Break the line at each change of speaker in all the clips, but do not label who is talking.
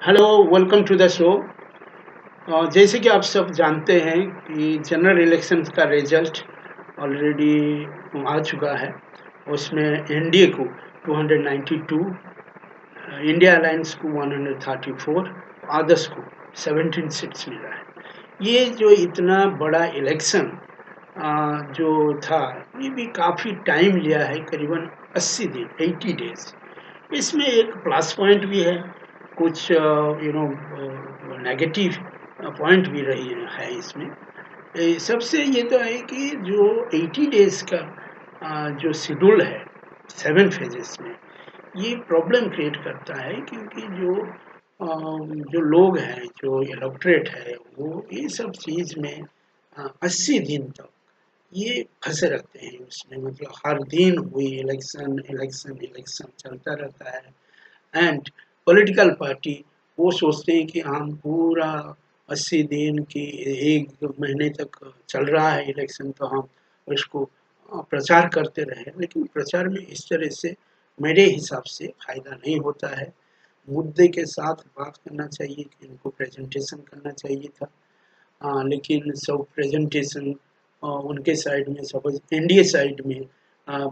Hello, welcome to the show. जैसे कि आप सब जानते हैं कि जनरल इलेक्शंस का रिजल्ट ऑलरेडी आ चुका है। उसमें एनडीए को 292, इंडिया अलायंस को 134, अदर्स को 17 सीट्स मिला है। ये जो इतना बड़ा इलेक्शन जो था, ये भी काफ़ी टाइम लिया है, करीबन 80 दिन, 80 डेज। इसमें एक प्लस पॉइंट भी है, कुछ नेगेटिव पॉइंट भी रही है इसमें। सबसे ये तो है कि जो 80 डेज का जो शेड्यूल है 7 फेजेस में, ये प्रॉब्लम क्रिएट करता है, क्योंकि जो लोग हैं, जो इलेक्टोरेट है, वो ये सब चीज़ में 80 दिन तक ये फंसे रहते हैं उसमें। मतलब हर दिन वही इलेक्शन इलेक्शन इलेक्शन चलता रहता है। एंड पॉलिटिकल पार्टी वो सोचते हैं कि हम पूरा 80 दिन की, 1 महीने तक चल रहा है इलेक्शन, तो हम उसको प्रचार करते रहे। लेकिन प्रचार में इस तरह से मेरे हिसाब से फ़ायदा नहीं होता है। मुद्दे के साथ बात करना चाहिए, कि इनको प्रेजेंटेशन करना चाहिए था। लेकिन सब प्रेजेंटेशन उनके साइड में, सपोज एनडीए साइड में,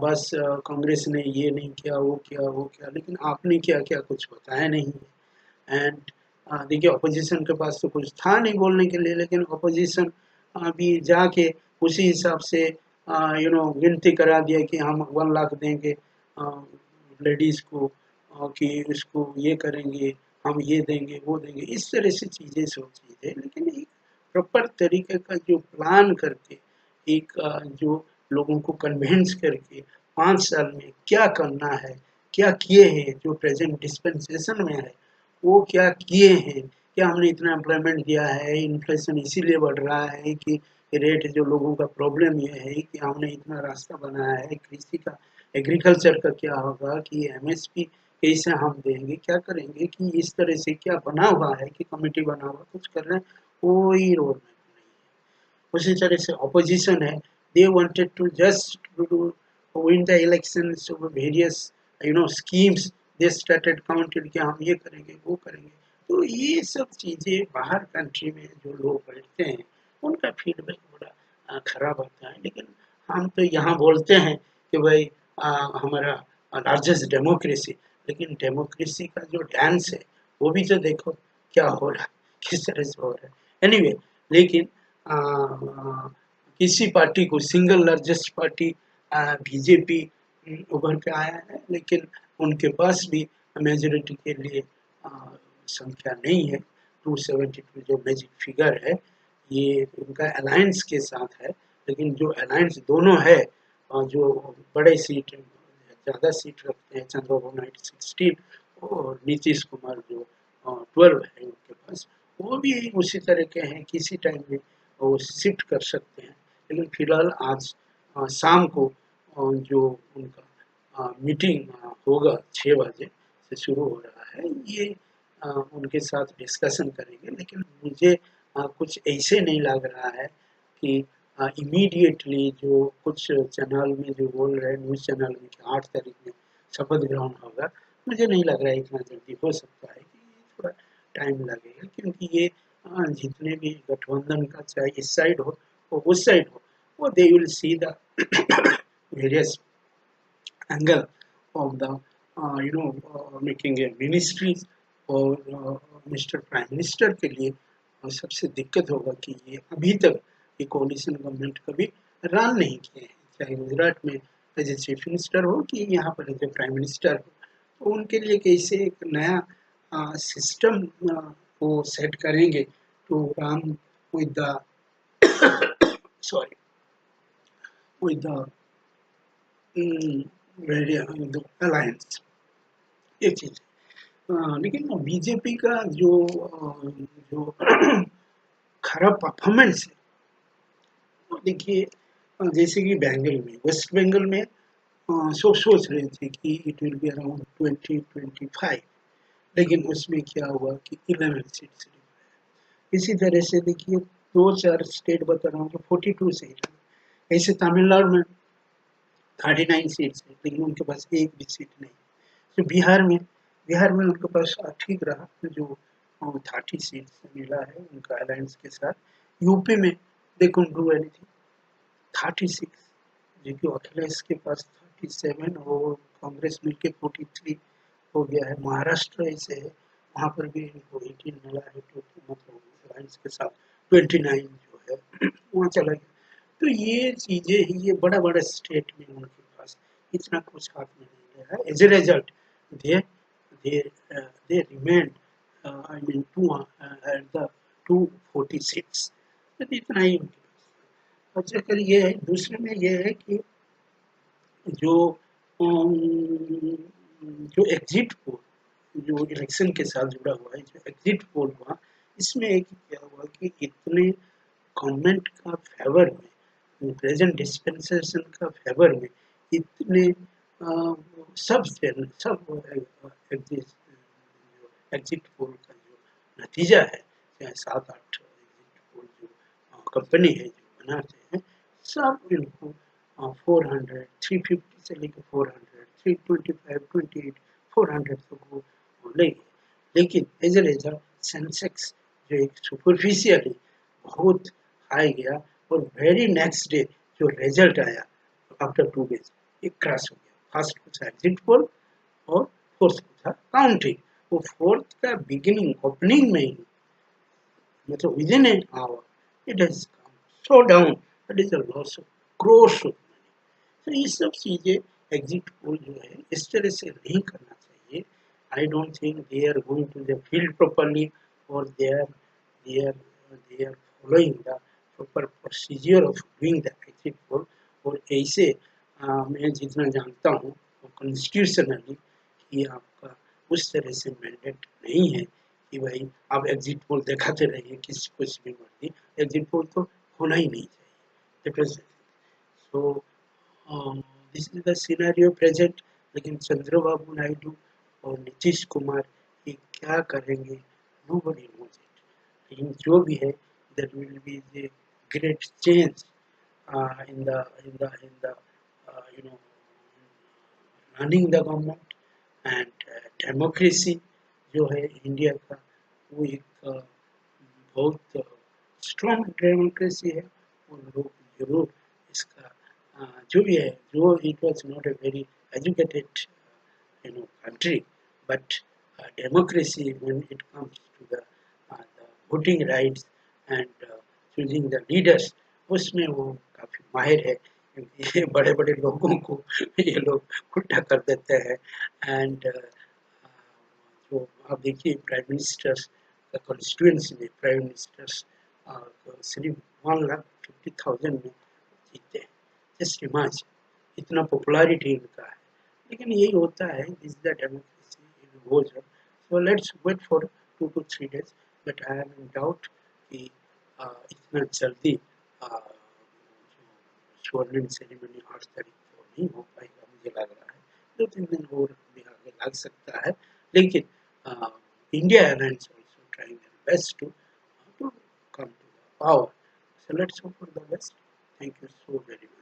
बस कांग्रेस ने ये नहीं किया, वो किया, वो किया, लेकिन आपने क्या किया कुछ बताया नहीं। एंड देखिए, अपोजिशन के पास तो कुछ था नहीं बोलने के लिए, लेकिन अपोजिशन भी जाके उसी हिसाब से गिनती करा दिया कि हम 1 लाख देंगे लेडीज़ को, कि इसको ये करेंगे, हम ये देंगे, वो देंगे, इस तरह से चीज़ें सब चीज़ें। लेकिन एक प्रॉपर तरीके का जो प्लान करके, एक जो लोगों को कन्विंस करके 5 साल में क्या करना है, क्या किए हैं, जो प्रेजेंट डिस्पेंसेशन में है वो क्या किए हैं। क्या हमने इतना एम्प्लॉयमेंट दिया है, इन्फ्लेशन इसीलिए बढ़ रहा है कि रेट, जो लोगों का प्रॉब्लम ये है कि हमने इतना रास्ता बनाया है कृषि का, एग्रीकल्चर का क्या होगा, कि एमएसपी कैसे हम देंगे, क्या करेंगे, कि इस तरह से क्या बना हुआ है, कि कमेटी बना हुआ कुछ कर रहे हैं, कोई रोड मैप नहीं है। उसी तरह से ऑपोजिशन है, they wanted to just to win the elections over various schemes. they started counted कि हम ये करेंगे, वो करेंगे। तो ये सब चीज़ें बाहर कंट्री में जो लोग बैठते हैं, उनका फीडबैक बड़ा खराब आता है। लेकिन हम तो यहाँ बोलते हैं कि भाई हमारा लार्जेस्ट डेमोक्रेसी, लेकिन डेमोक्रेसी का जो डांस है वो भी तो देखो क्या हो रहा है, किस तरह से हो रहा है। एनीवे, लेकिन आ, आ, किसी पार्टी को, सिंगल लार्जेस्ट पार्टी बीजेपी उभर के आया है, लेकिन उनके पास भी मेजोरिटी के लिए अ, संख्या नहीं है। 272 जो मैजिक फिगर है, ये उनका अलायंस के साथ है। लेकिन जो अलायंस दोनों है, जो बड़े सीट, ज़्यादा सीट रखते हैं, चंद्रबाबू नायडू 16 और नीतीश कुमार जो 12 है उनके पास, वो भी उसी तरह के हैं, किसी टाइम में वो शिफ्ट कर सकते हैं। लेकिन फिलहाल आज शाम को जो उनका मीटिंग होगा 6 बजे से शुरू हो रहा है, ये उनके साथ डिस्कशन करेंगे। लेकिन मुझे कुछ ऐसे नहीं लग रहा है कि इमीडिएटली जो कुछ चैनल में जो बोल रहे हैं, न्यूज़ चैनल में, कि 8 तारीख में शपथ ग्रहण होगा, मुझे नहीं लग रहा है इतना जल्दी हो सकता है, कि थोड़ा टाइम लगेगा। क्योंकि ये जितने भी गठबंधन का, चाहे इस साइड हो और उस साइड हो, वो they will see the various angle of the making a ministries। और मिस्टर प्राइम मिनिस्टर के लिए सबसे दिक्कत होगा कि ये अभी तक ये कोalition गवर्नमेंट कभी रन नहीं किए हैं, चाहे गुजरात में एज ए चीफ मिनिस्टर हो, कि यहाँ पर एज ए प्राइम मिनिस्टर हो। तो उनके लिए कैसे एक नया सिस्टम को सेट करेंगे to run with the sorry with the alliance, ये चीज़। लेकिन बीजेपी का जो खराब परफॉर्मेंस है, वो देखिए, जैसे कि बंगाल में, वेस्ट बंगाल में सब सोच रहे थे कि इट विल बी अराउंड 20-25, लेकिन उसमें क्या हुआ कि 11 सीट्स। इसी तरह से देखिए, 2-4 स्टेट बता रहा हूँ, तो 42 सीट है। ऐसे तमिलनाडु में 39 सीट्स है, लेकिन उनके पास एक भी सीट नहीं। तो बिहार में उनके पास ठीक रहा, जो 30 सीट्स मिला है उनका अलायंस के साथ। यूपी में दे कुडंट डू एनीथिंग, 36, जबकि अखिलेश के पास 37 और कांग्रेस मिलके 43 हो गया है। महाराष्ट्र ऐसे है, वहाँ पर भी इनको 18 मिला है, तो मतलब अलायंस के साथ 29 जो है वहाँ चला गया। तो ये चीजें ही, ये बड़ा बड़ा स्टेट में उनके पास इतना कुछ हाथ में नहीं गया है। As a result they they they remain I mean to at the 246, तो इतना ही उनके पास। अच्छा, कर ये है, दूसरे में ये है कि जो जो एग्जिट पोल जो इलेक्शन के साथ जुड़ा हुआ है, जो एग्जिट पोल हुआ, इसमें एक क्या हुआ कि इतने गवर्नमेंट का फेवर में, प्रेजेंट डिस्पेंसेशन का फेवर में इतने सब एग्जिट पोल का जो नतीजा है, चाहे 7-8 एग्जिट पोल जो कंपनी है जो बनाते हैं, सब इनको 400, 350 से लेकर 400, 325, 28, 400 तक वो लेंगे। लेकिन एज ए रिजल्ट सेंसेक्स जो एक सुपरफिशियली बहुत हाई गया, और वेरी नेक्स्ट डे जो रिजल्ट आया आफ्टर 2 डेज, एक क्रैश हो गया। फर्स्ट को था एग्जिट पोल और फोर्थ को था काउंटिंग। वो फोर्थ का बिगिनिंग ओपनिंग में ही, मतलब within an hour it has come so down, that is a loss of crores of money. तो ये सब चीजें एग्जिट पोल जो है इस तरह से नहीं करना चाहिए। I don't think they are going to the field properly, और they are following the proper procedure of doing the exit poll. और ऐसे मैं जितना जानता हूँ कॉन्स्टिट्यूशनली कि आपका उस तरह से मैंडेट नहीं है कि भाई आप एग्जिट पोल दिखाते रहिए किसी कुछ भी मर्जी, एग्जिट पोल तो होना ही नहीं चाहिए। So this is the scenario present. लेकिन चंद्रबाबू नायडू और नीतीश कुमार ये क्या करेंगे, नोबडी नोज इट। लेकिन जो भी है, there will be a great change in the you know running the government, and democracy जो है इंडिया का, वो एक बहुत स्ट्रॉन्ग डेमोक्रेसी है। और लोग जरूर इसका जो भी है, जो it was not a very educated country, but democracy when it comes to the voting rights and choosing the leaders, उसमें वो काफी माहिर है, क्योंकि ये बड़े बड़े लोगों को ये लोग उल्टा कर देते हैं। एंड जो आप देखिए प्राइम मिनिस्टर्स का कॉन्स्टिट्यूंसी में प्राइम मिनिस्टर्स सिर्फ 1,50,000 में जीते हैं। जस्ट इमेजिन, इतना पॉपुलैरिटी इनका है। लेकिन यही होता है, this the democracy in goes on. So let's wait for 2 to 3 days, but I am in doubt कि इतना जल्दी स्वर्णिम सेरेमनी 8 तारीख को नहीं हो पाएगा, मुझे लग रहा है 2-3 दिन और भी आगे लग सकता है। लेकिन India alliance also trying their best to come to the power. So let's hope for the best. Thank you so very much.